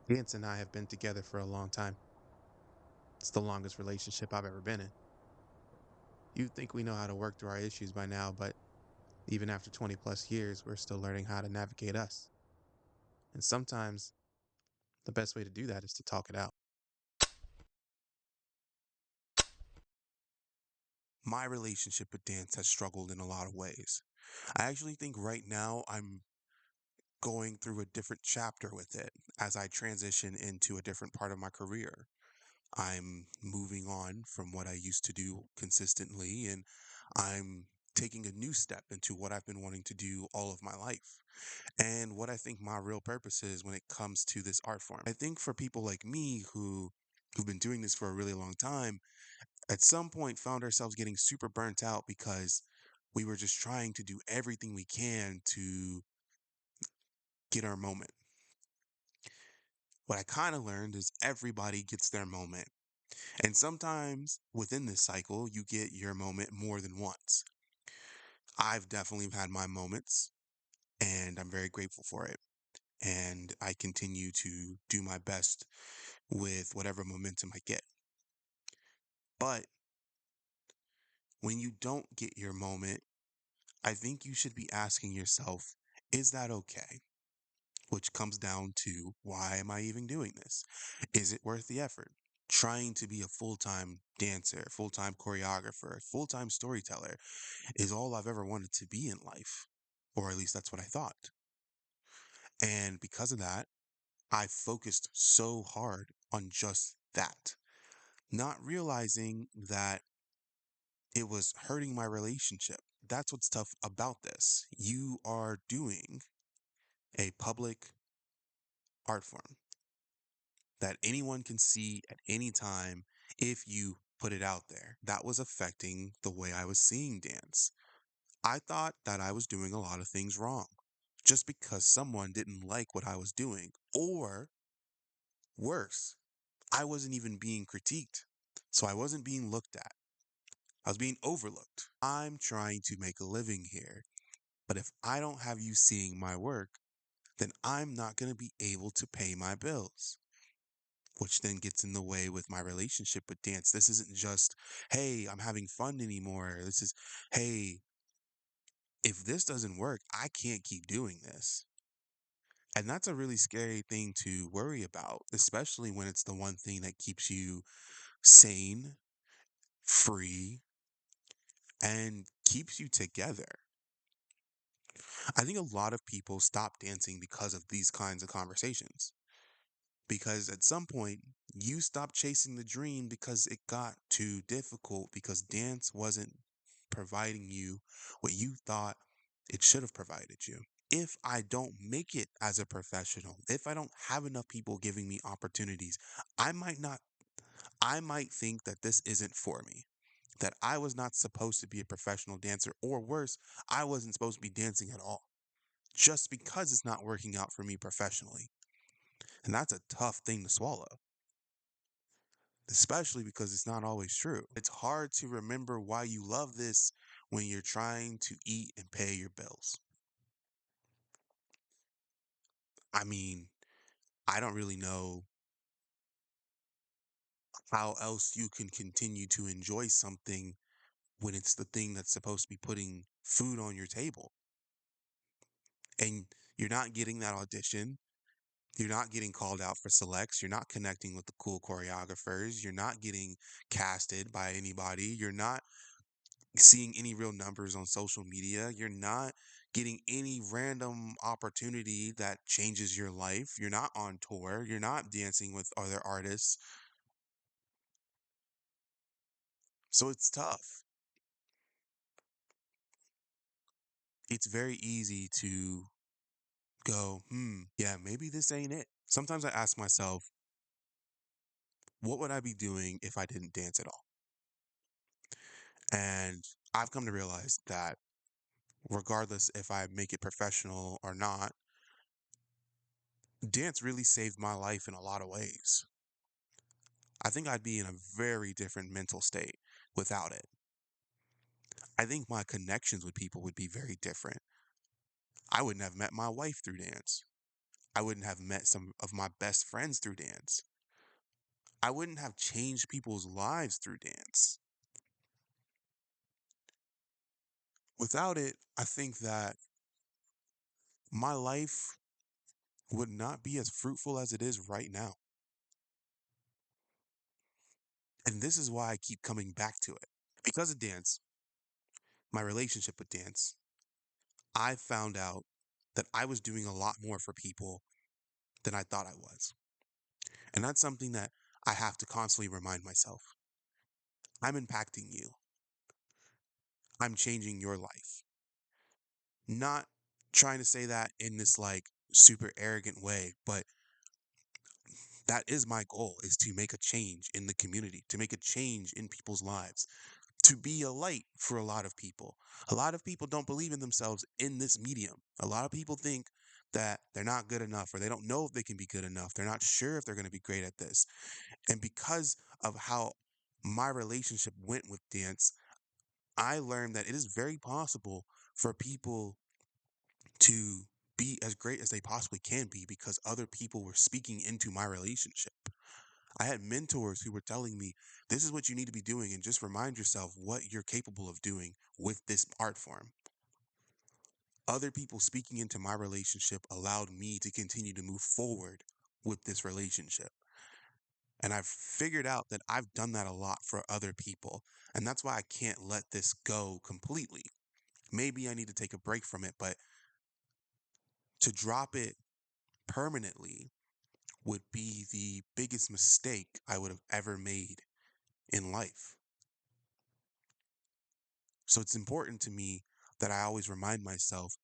Vance and I have been together for a long time. It's the longest relationship I've ever been in. You'd think we know how to work through our issues by now, but even after 20 plus years, we're still learning how to navigate us. And sometimes the best way to do that is to talk it out. My relationship with dance has struggled in a lot of ways. I actually think right now I'm going through a different chapter with it as I transition into a different part of my career. I'm moving on from what I used to do consistently, and I'm taking a new step into what I've been wanting to do all of my life and what I think my real purpose is when it comes to this art form. I think for people like me who've been doing this for a really long time, at some point found ourselves getting super burnt out because we were just trying to do everything we can to get our moment. What I kind of learned is everybody gets their moment. And sometimes within this cycle, you get your moment more than once. I've definitely had my moments and I'm very grateful for it. And I continue to do my best with whatever momentum I get. But when you don't get your moment, I think you should be asking yourself, is that okay? Which comes down to, why am I even doing this? Is it worth the effort? Trying to be a full time dancer, full time choreographer, full time storyteller is all I've ever wanted to be in life. Or at least that's what I thought. And because of that, I focused so hard on just that, not realizing that it was hurting my relationship. That's what's tough about this. You are doing a public art form that anyone can see at any time if you put it out there. That was affecting the way I was seeing dance. I thought that I was doing a lot of things wrong just because someone didn't like what I was doing. Or worse, I wasn't even being critiqued. So I wasn't being looked at. I was being overlooked. I'm trying to make a living here. But if I don't have you seeing my work, then I'm not going to be able to pay my bills, which then gets in the way with my relationship with dance. This isn't just, hey, I'm having fun anymore. This is, hey, if this doesn't work, I can't keep doing this. And that's a really scary thing to worry about, especially when it's the one thing that keeps you sane, free, and keeps you together. I think a lot of people stop dancing because of these kinds of conversations. Because at some point, you stopped chasing the dream because it got too difficult, because dance wasn't providing you what you thought it should have provided you. If I don't make it as a professional, if I don't have enough people giving me opportunities, I might not, I might think that this isn't for me, that I was not supposed to be a professional dancer, or worse, I wasn't supposed to be dancing at all, just because it's not working out for me professionally. And that's a tough thing to swallow, especially because it's not always true. It's hard to remember why you love this when you're trying to eat and pay your bills. I mean, I don't really know how else you can continue to enjoy something when it's the thing that's supposed to be putting food on your table. And you're not getting that audition. You're not getting called out for selects. You're not connecting with the cool choreographers. You're not getting casted by anybody. You're not seeing any real numbers on social media. You're not getting any random opportunity that changes your life. You're not on tour. You're not dancing with other artists. So it's tough. It's very easy to go, yeah, maybe this ain't it. Sometimes I ask myself, what would I be doing if I didn't dance at all? And I've come to realize that regardless if I make it professional or not, dance really saved my life in a lot of ways. I think I'd be in a very different mental state without it. I think my connections with people would be very different. I wouldn't have met my wife through dance. I wouldn't have met some of my best friends through dance. I wouldn't have changed people's lives through dance. Without it, I think that my life would not be as fruitful as it is right now. And this is why I keep coming back to it. Because of dance, my relationship with dance, I found out that I was doing a lot more for people than I thought I was. And that's something that I have to constantly remind myself. I'm impacting you. I'm changing your life. Not trying to say that in this like super arrogant way, but that is my goal is to make a change in the community, to make a change in people's lives, to be a light for a lot of people. A lot of people don't believe in themselves in this medium. A lot of people think that they're not good enough or they don't know if they can be good enough. They're not sure if they're going to be great at this. And because of how my relationship went with dance, I learned that it is very possible for people to be as great as they possibly can be because other people were speaking into my relationship. I had mentors who were telling me, this is what you need to be doing, and just remind yourself what you're capable of doing with this art form. Other people speaking into my relationship allowed me to continue to move forward with this relationship. And I've figured out that I've done that a lot for other people. And that's why I can't let this go completely. Maybe I need to take a break from it, but to drop it permanently would be the biggest mistake I would have ever made in life. So it's important to me that I always remind myself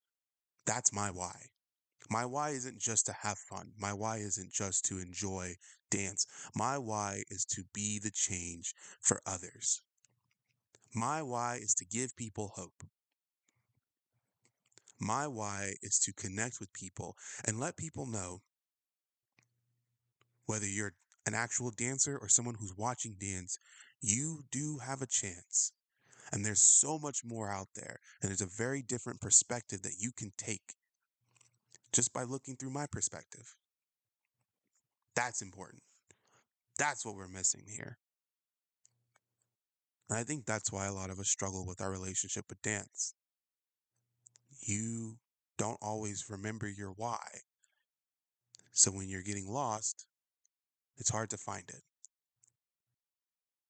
that's my why. My why isn't just to have fun. My why isn't just to enjoy dance. My why is to be the change for others. My why is to give people hope. My why is to connect with people and let people know whether you're an actual dancer or someone who's watching dance, you do have a chance. And there's so much more out there. And there's a very different perspective that you can take just by looking through my perspective. That's important. That's what we're missing here. And I think that's why a lot of us struggle with our relationship with dance. You don't always remember your why. So when you're getting lost, it's hard to find it.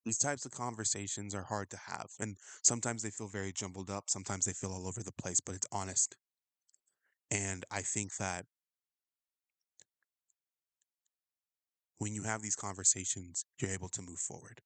These types of conversations are hard to have, and sometimes they feel very jumbled up, sometimes they feel all over the place, but it's honest. And I think that when you have these conversations, you're able to move forward.